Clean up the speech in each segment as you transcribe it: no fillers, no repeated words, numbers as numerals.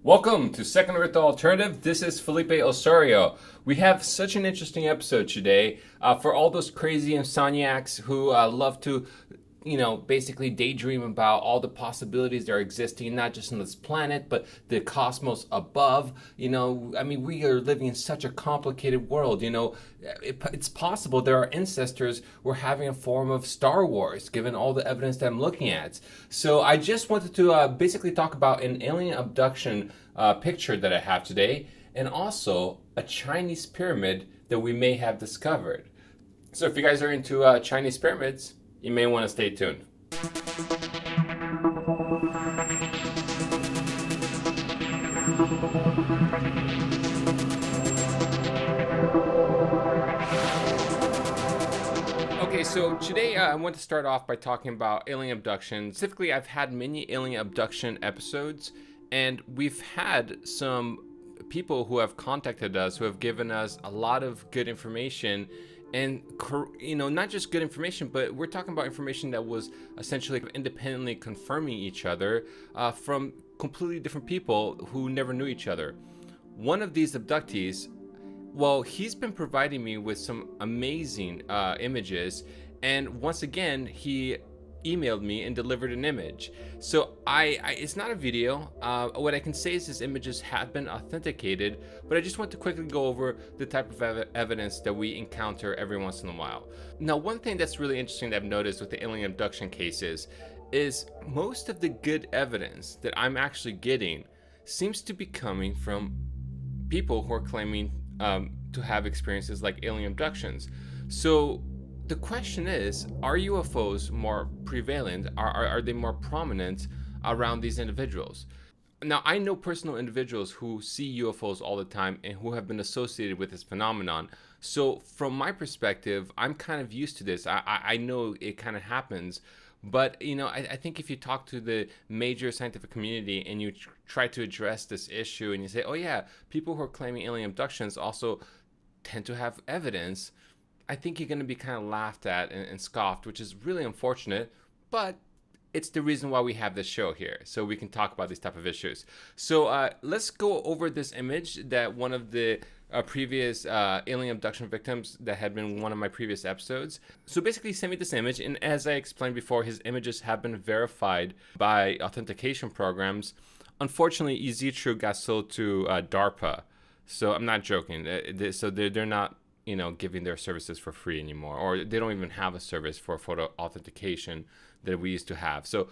Welcome to Second Earth Alternative. This is Felipe Osorio. We have such an interesting episode today for all those crazy insomniacs who love to, basically daydream about all the possibilities that are existing, not just on this planet, but the cosmos above. We are living in such a complicated world. It's possible that our ancestors were having a form of Star Wars, given all the evidence that I'm looking at. So I just wanted to basically talk about an alien abduction picture that I have today, and also a Chinese pyramid that we may have discovered. So if you guys are into Chinese pyramids, you may want to stay tuned. Okay, so today I want to start off by talking about alien abduction. Specifically, I've had many alien abduction episodes, and we've had some people who have contacted us who have given us a lot of good information. And, not just good information, but we're talking about information that was essentially independently confirming each other from completely different people who never knew each other. One of these abductees, well, he's been providing me with some amazing images. And once again, he emailed me and delivered an image. So it's not a video. What I can say is his images have been authenticated, but I just want to quickly go over the type of evidence that we encounter every once in a while. Now, one thing that's really interesting that I've noticed with the alien abduction cases is most of the good evidence that I'm actually getting seems to be coming from people who are claiming to have experiences like alien abductions. So the question is, are UFOs more prevalent? Are they more prominent around these individuals? Now, I know personal individuals who see UFOs all the time and who have been associated with this phenomenon. So from my perspective, I'm kind of used to this. I know it kind of happens. But, I think if you talk to the major scientific community and you try to address this issue and you say, oh yeah, people who are claiming alien abductions also tend to have evidence, I think you're going to be kind of laughed at and scoffed, which is really unfortunate, but it's the reason why we have this show here, so we can talk about these type of issues. So let's go over this image that one of the previous alien abduction victims that had been one of my previous episodes. So basically, he sent me this image, and as I explained before, his images have been verified by authentication programs. Unfortunately, Izitru got sold to DARPA, so I'm not joking. So they're not giving their services for free anymore, or they don't even have a service for photo authentication that we used to have. So,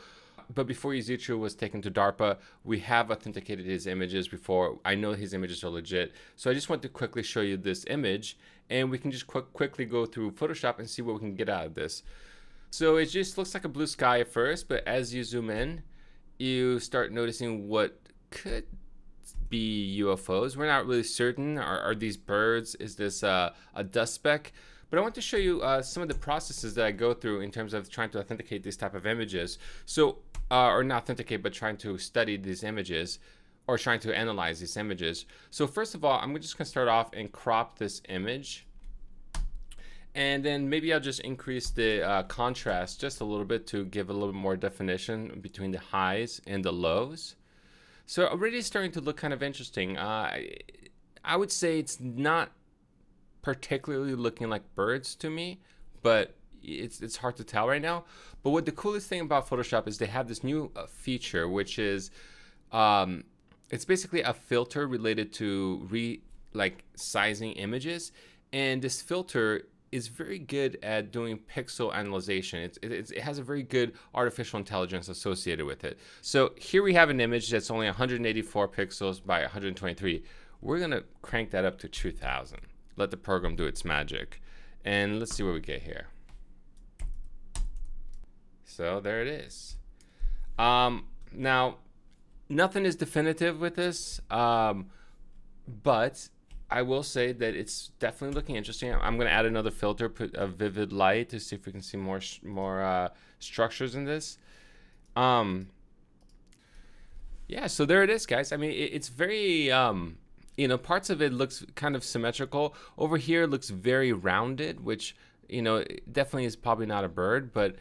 but before Izitru was taken to DARPA, we have authenticated his images before. I know his images are legit. So I just want to quickly show you this image, and we can just quickly go through Photoshop and see what we can get out of this. So it just looks like a blue sky at first, but as you zoom in, you start noticing what could be UFOs. We're not really certain. Are these birds? Is this a dust speck? But I want to show you some of the processes that I go through in terms of trying to authenticate these type of images. So, or not authenticate, but trying to study these images or trying to analyze these images. So first of all, I'm just going to start off and crop this image. And then maybe I'll just increase the contrast just a little bit to give a little bit more definition between the highs and the lows. So already starting to look kind of interesting. I would say it's not particularly looking like birds to me, but it's hard to tell right now. But what the coolest thing about Photoshop is they have this new feature, which is it's basically a filter related to sizing images, and this filter is very good at doing pixel analyzation. It has a very good artificial intelligence associated with it. So here we have an image that's only 184 pixels by 123. We're gonna crank that up to 2000. Let the program do its magic. And let's see what we get here. So there it is. Now, nothing is definitive with this, but I will say that it's definitely looking interesting. I'm going to add another filter, put a vivid light to see if we can see more structures in this. Yeah, so there it is, guys. I mean, it's very, parts of it looks kind of symmetrical. Over here it looks very rounded, which, definitely is probably not a bird, but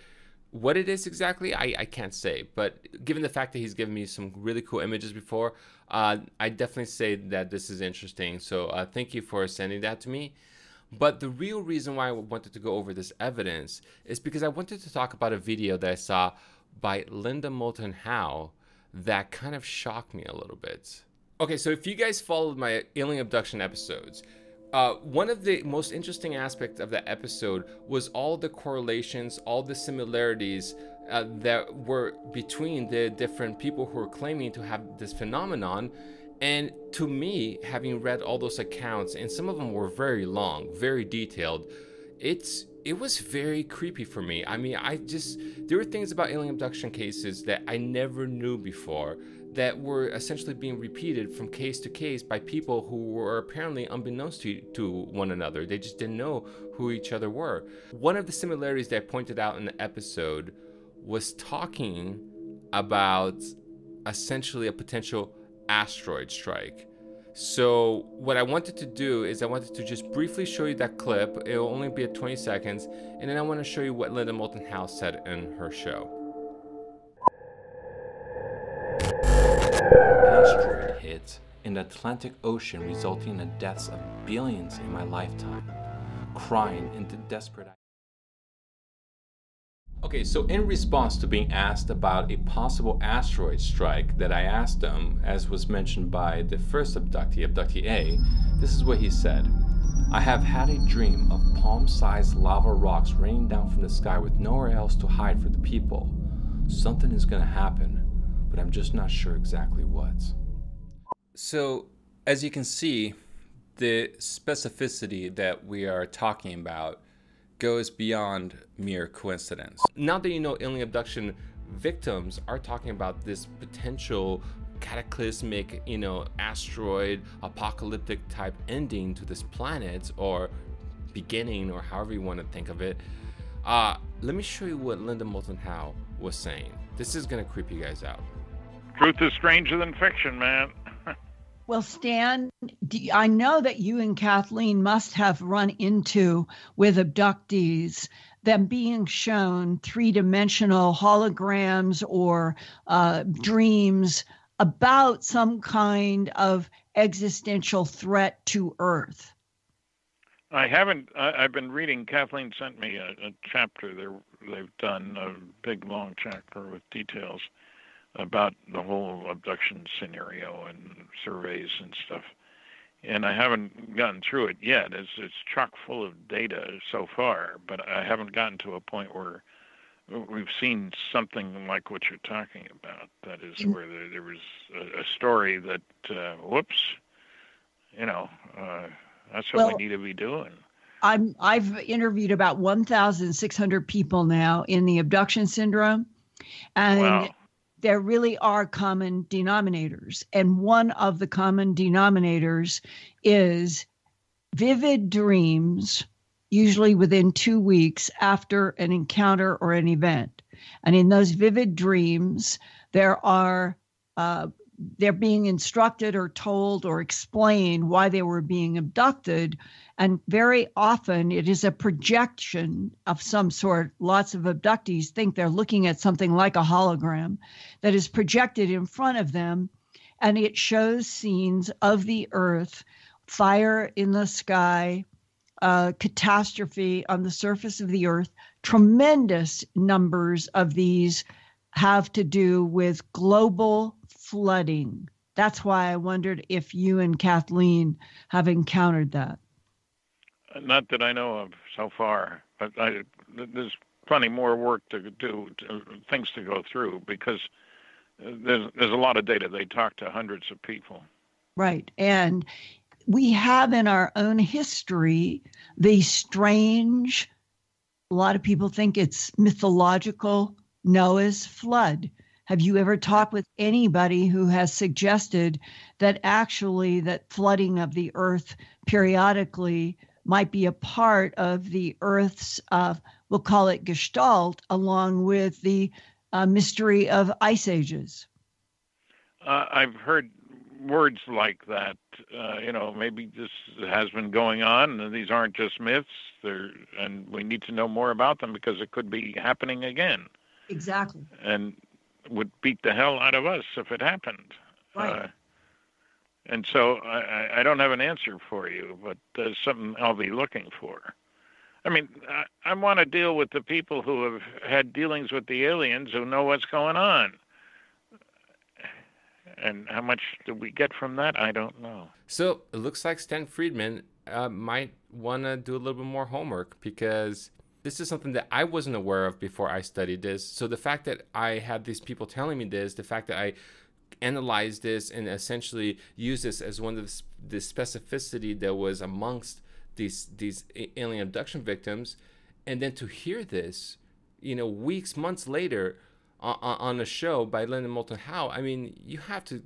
What it is exactly, I can't say. But given the fact that he's given me some really cool images before, I definitely say that this is interesting. So thank you for sending that to me. But the real reason why I wanted to go over this evidence is because I wanted to talk about a video that I saw by Linda Moulton Howe that kind of shocked me a little bit. Okay, so if you guys followed my alien abduction episodes, one of the most interesting aspects of that episode was all the correlations, all the similarities that were between the different people who were claiming to have this phenomenon. And to me, having read all those accounts, and some of them were very long, very detailed, it was very creepy for me. I mean, there were things about alien abduction cases that I never knew before that were essentially being repeated from case to case by people who were apparently unbeknownst to one another. They just didn't know who each other were. One of the similarities that I pointed out in the episode was talking about essentially a potential asteroid strike. So what I wanted to do is I wanted to just briefly show you that clip. It'll only be at 20 seconds, and then I want to show you what Linda Moulton Howe said in her show. Asteroid hit in the Atlantic Ocean, resulting in the deaths of billions in my lifetime. Crying into desperate. Okay, so in response to being asked about a possible asteroid strike that I asked him, as was mentioned by the first abductee, Abductee A, this is what he said. I have had a dream of palm-sized lava rocks raining down from the sky with nowhere else to hide for the people. Something is going to happen, but I'm just not sure exactly what. So, as you can see, the specificity that we are talking about goes beyond mere coincidence. Now that you know alien abduction victims are talking about this potential cataclysmic, asteroid, apocalyptic type ending to this planet, or beginning, or however you want to think of it, let me show you what Linda Moulton Howe was saying. This is going to creep you guys out. Truth is stranger than fiction, man. Well, Stan, I know that you and Kathleen must have run into, with abductees, them being shown three-dimensional holograms or dreams about some kind of existential threat to Earth. I haven't. I've been reading. Kathleen sent me a chapter they've done, a big, long chapter with details about the whole abduction scenario and surveys and stuff. And I haven't gotten through it yet. It's chock full of data so far, but I haven't gotten to a point where we've seen something like what you're talking about. That is where there was a story that, that's what we need to be doing. I've interviewed about 1,600 people now in the abduction syndrome, and wow. There really are common denominators. And one of the common denominators is vivid dreams, usually within 2 weeks after an encounter or an event. And in those vivid dreams, they're being instructed or told or explained why they were being abducted. And very often it is a projection of some sort. Lots of abductees think they're looking at something like a hologram that is projected in front of them. And it shows scenes of the Earth, fire in the sky, catastrophe on the surface of the Earth. Tremendous numbers of these have to do with global flooding. That's why I wondered if you and Kathleen have encountered that. Not that I know of so far, but there's plenty more work to do, things to go through, because there's a lot of data. They talk to hundreds of people. Right. And we have in our own history the strange, a lot of people think it's mythological, Noah's flood. Have you ever talked with anybody who has suggested that actually that flooding of the Earth periodically might be a part of the Earth's, we'll call it gestalt, along with the mystery of ice ages? I've heard words like that. Maybe this has been going on, and these aren't just myths. And we need to know more about them because it could be happening again. Exactly. and would beat the hell out of us if it happened. Right. And so I don't have an answer for you, but there's something I'll be looking for. I mean, I want to deal with the people who have had dealings with the aliens who know what's going on. And how much do we get from that? I don't know. So it looks like Stan Friedman might want to do a little bit more homework, because this is something that I wasn't aware of before I studied this. So the fact that I had these people telling me this, the fact that I analyzed this and essentially used this as one of the specificity that was amongst these alien abduction victims, and then to hear this, weeks, months later on a show by Lyndon Moulton Howe, I mean, you have to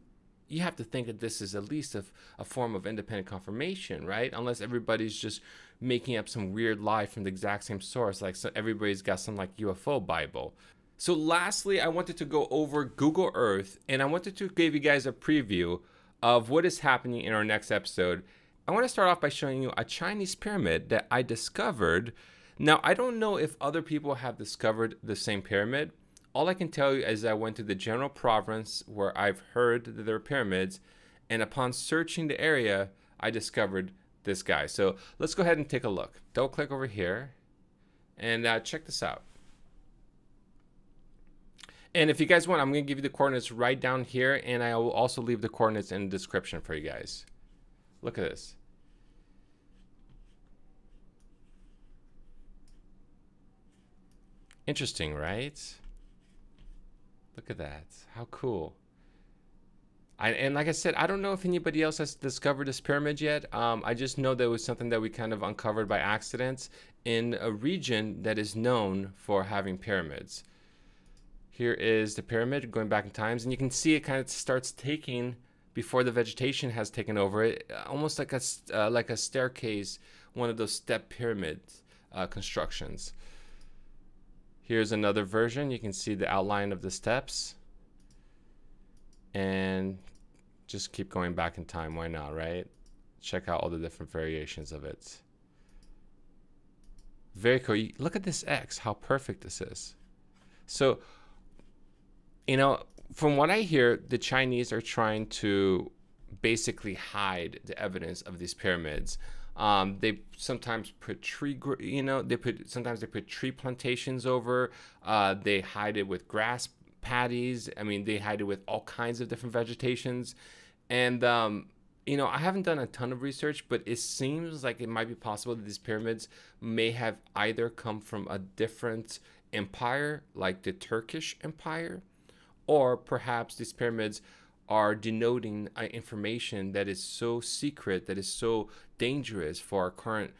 think that this is at least a form of independent confirmation, right? Unless everybody's just making up some weird lie from the exact same source, like everybody's got some like UFO Bible. So lastly, I wanted to go over Google Earth, and I wanted to give you guys a preview of what is happening in our next episode. I want to start off by showing you a Chinese pyramid that I discovered. Now, I don't know if other people have discovered the same pyramid. All I can tell you is I went to the general province where I've heard that there are pyramids, and upon searching the area, I discovered this guy. So let's go ahead and take a look. Double click over here and check this out. And if you guys want, I'm going to give you the coordinates right down here, and I will also leave the coordinates in the description for you guys. Look at this. Interesting, right? Look at that. How cool. And like I said, I don't know if anybody else has discovered this pyramid yet. I just know that it was something that we kind of uncovered by accident in a region that is known for having pyramids. Here is the pyramid going back in times, and you can see it kind of starts taking before the vegetation has taken over it, almost like a staircase, one of those step pyramid constructions. Here's another version. You can see the outline of the steps, and just keep going back in time. Why not, right? Check out all the different variations of it. Very cool. Look at this X, how perfect this is. So, from what I hear, the Chinese are trying to basically hide the evidence of these pyramids. They sometimes put sometimes they put tree plantations over. They hide it with grass patties. I mean, they hide it with all kinds of different vegetations. And I haven't done a ton of research, but it seems like it might be possible that these pyramids may have either come from a different empire, like the Turkish Empire, or perhaps these pyramids are denoting information that is so secret, that is so dangerous for our current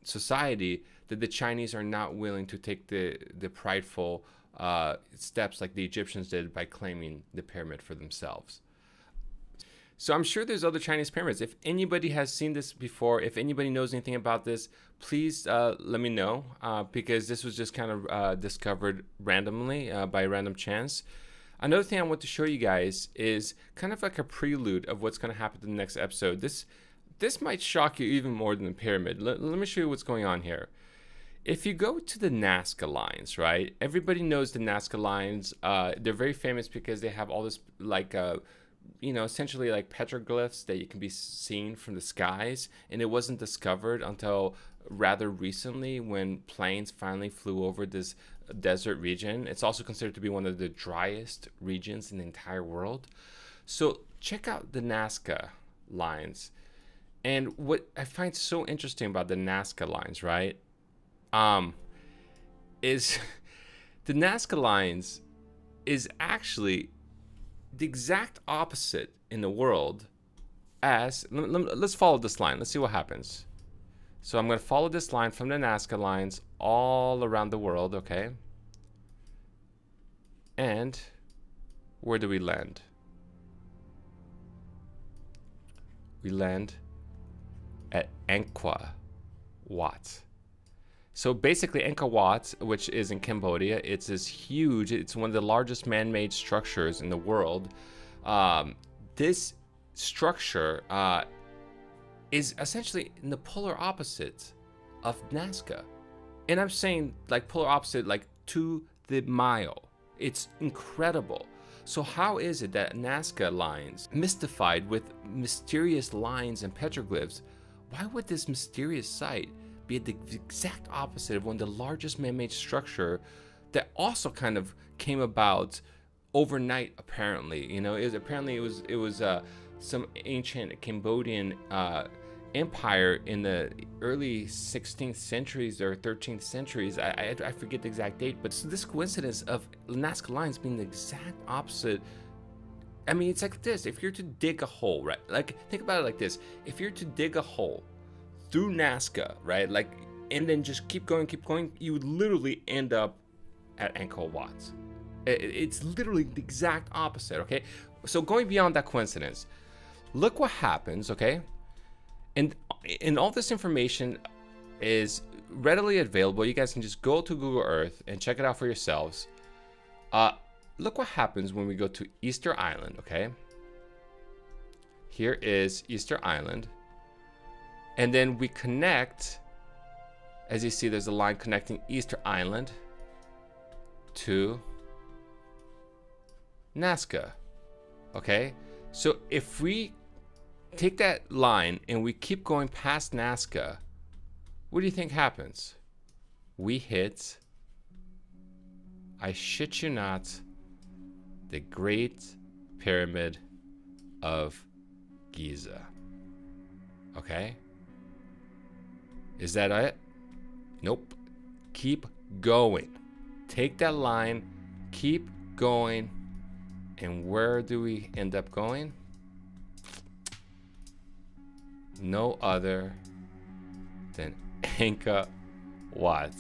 society, that the Chinese are not willing to take the prideful steps like the Egyptians did by claiming the pyramid for themselves. So I'm sure there's other Chinese pyramids. If anybody has seen this before, if anybody knows anything about this, please let me know, because this was just kind of discovered randomly by random chance. Another thing I want to show you guys is kind of like a prelude of what's going to happen in the next episode. This might shock you even more than the pyramid. Let me show you what's going on here. If you go to the Nazca lines, right? Everybody knows the Nazca lines. They're very famous because they have all this essentially like petroglyphs that you can be seen from the skies. And it wasn't discovered until rather recently when planes finally flew over this desert region. It's also considered to be one of the driest regions in the entire world. So check out the Nazca lines. And what I find so interesting about the Nazca lines, right, is the Nazca lines is actually the exact opposite in the world as, let's follow this line. Let's see what happens. So I'm going to follow this line from the Nazca lines all around the world, okay? And where do we land? We land at Angkor Wat. So basically Angkor Wat, which is in Cambodia, it's this huge, it's one of the largest man-made structures in the world. This structure is essentially in the polar opposite of Nazca. And I'm saying like polar opposite, like to the mile. It's incredible. So how is it that Nazca lines, mystified with mysterious lines and petroglyphs, why would this mysterious site be the exact opposite of one of the largest man-made structure that also kind of came about overnight? Apparently, you know, it was some ancient Cambodian empire in the early 16th centuries or 13th centuries. I forget the exact date, but so this coincidence of Nazca lines being the exact opposite. I mean, it's like this: if you're to dig a hole, right? Like, think about it like this: if you're to dig a hole through Nazca, right? Like, and then just keep going, you would literally end up at Angkor Wat. It's literally the exact opposite, okay? So going beyond that coincidence, look what happens, okay? And all this information is readily available. You guys can just go to Google Earth and check it out for yourselves. Look what happens when we go to Easter Island, okay? Here is Easter Island. And then we connect, as you see, there's a line connecting Easter Island to Nazca, okay? So if we take that line and we keep going past Nazca, what do you think happens? We hit, I shit you not, the Great Pyramid of Giza. Okay? Is that it? Nope. Keep going. Take that line, keep going, and where do we end up going? No other than Angkor Wat.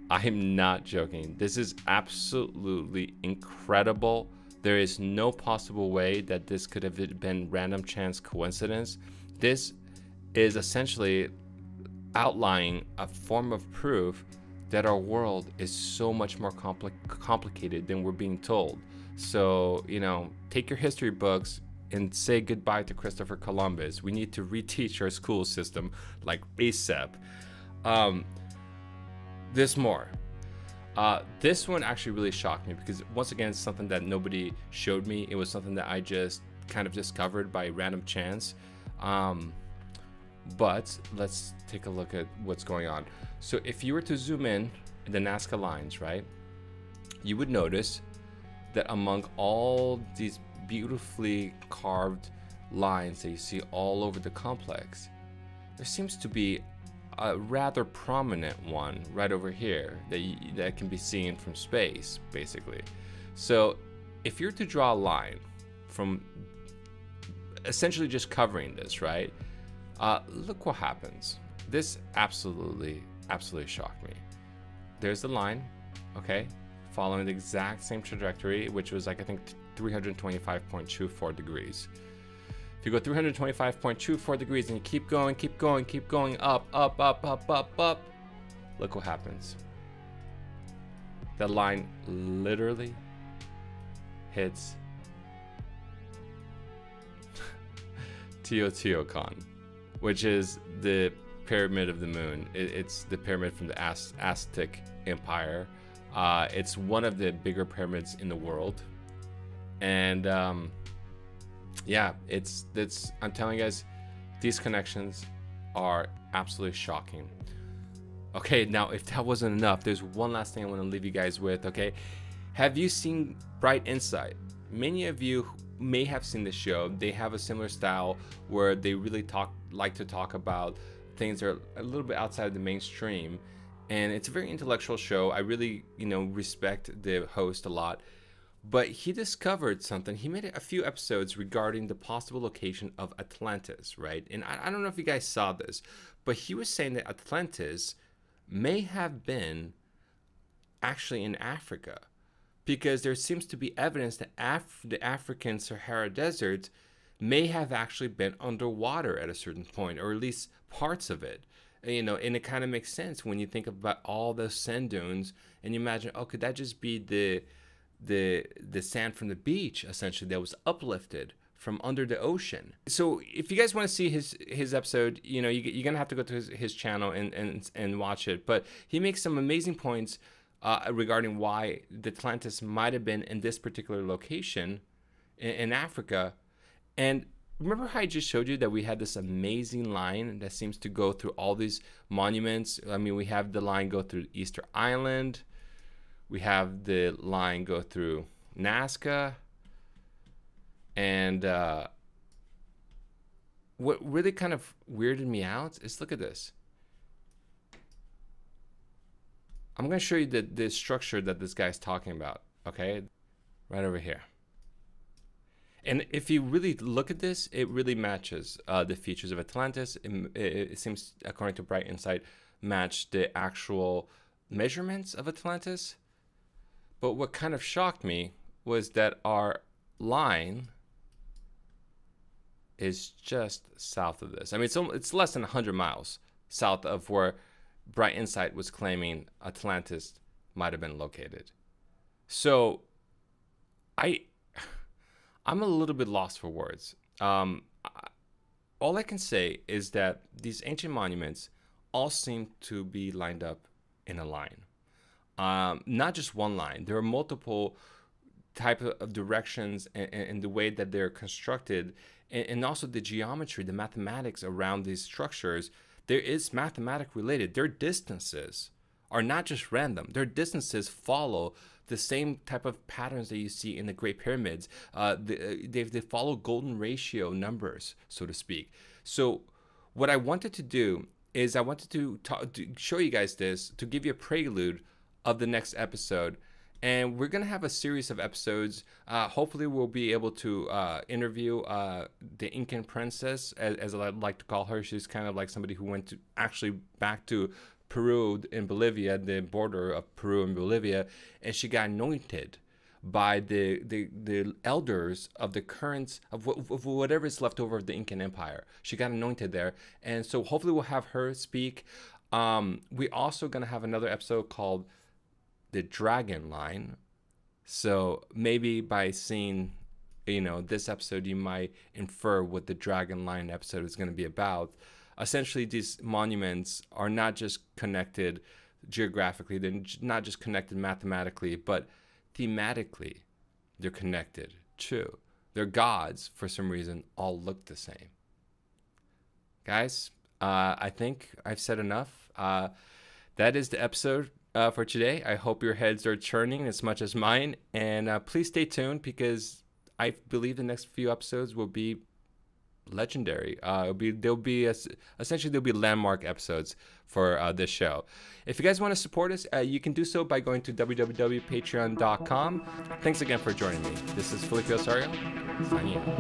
I'm not joking. This is absolutely incredible. There is no possible way that this could have been random chance coincidence. This is essentially outlining a form of proof that our world is so much more complicated than we're being told. So, you know, take your history books and say goodbye to Christopher Columbus. We need to reteach our school system like ASAP. There's more. This one actually really shocked me because, once again, it's something that nobody showed me. It was something that I just kind of discovered by random chance. But let's take a look at what's going on. So if you were to zoom in the Nazca lines, right, you would notice that among all these beautifully carved lines that you see all over the complex, there seems to be a rather prominent one right over here that can be seen from space, basically. So if you're to draw a line from essentially just covering this, right, look what happens. This absolutely shocked me. There's the line, okay, following the exact same trajectory, which was like, I think, 325.24 degrees. If you go 325.24 degrees and you keep going up, look what happens. That line literally hits Teotihuacan, which is the Pyramid of the Moon. It's the pyramid from the Aztec Empire. It's one of the bigger pyramids in the world. And yeah, I'm telling you guys, these connections are absolutely shocking. Okay, now if that wasn't enough, there's one last thing I want to leave you guys with, okay? Have you seen Bright Insight? Many of you may have seen the show. They have a similar style where they really like to talk about things that are a little bit outside of the mainstream, and it's a very intellectual show. I really, respect the host a lot. But he discovered something. He made a few episodes regarding the possible location of Atlantis, right? And I don't know if you guys saw this, but he was saying that Atlantis may have been actually in Africa, because there seems to be evidence that the African Sahara Desert may have actually been underwater at a certain point, or at least parts of it. And it kind of makes sense when you think about all those sand dunes, and you imagine, oh, could that just be the sand from the beach, essentially, that was uplifted from under the ocean? So if you guys want to see his episode, you're gonna have to go to his channel and watch it. But he makes some amazing points regarding why the Atlantis might have been in this particular location in Africa. And remember how I just showed you that we had this amazing line that seems to go through all these monuments? I mean, we have the line go through Easter Island. We have the line go through Nazca. And what really kind of weirded me out is, look at this. I'm going to show you the structure that this guy's talking about, okay? Right over here. And if you really look at this, it really matches the features of Atlantis. It seems, according to Bright Insight, match the actual measurements of Atlantis. But what kind of shocked me was that our line is just south of this. I mean, it's less than 100 miles south of where Bright Insight was claiming Atlantis might have been located. So I'm a little bit lost for words. All I can say is that these ancient monuments all seem to be lined up in a line. Not just one line. There are multiple type of directions and the way that they're constructed, and also the geometry, the mathematics around these structures. There is mathematic related. Their distances are not just random. Their distances follow the same type of patterns that you see in the Great Pyramids. They follow golden ratio numbers, so to speak. So what I wanted to do is I wanted to show you guys this to give you a prelude of the next episode. And we're going to have a series of episodes. Hopefully we'll be able to interview the Incan princess, as I like to call her. She's kind of like somebody who went to actually back to Peru in Bolivia, the border of Peru and Bolivia, and she got anointed by the elders of the currents of whatever is left over of the Incan Empire. She got anointed there, and so hopefully we'll have her speak. We also going to have another episode called the Dragon Line. So maybe by seeing, this episode, you might infer what the Dragon Line episode is going to be about. Essentially, these monuments are not just connected geographically, they're not just connected mathematically, but thematically, they're connected too. Their gods, for some reason, all look the same. Guys, I think I've said enough. That is the episode for today. I hope your heads are churning as much as mine, and please stay tuned because I believe the next few episodes will be legendary. There'll be landmark episodes for this show. If you guys want to support us, you can do so by going to www.patreon.com. Thanks again for joining me. This is Felipe Osorio, signing out.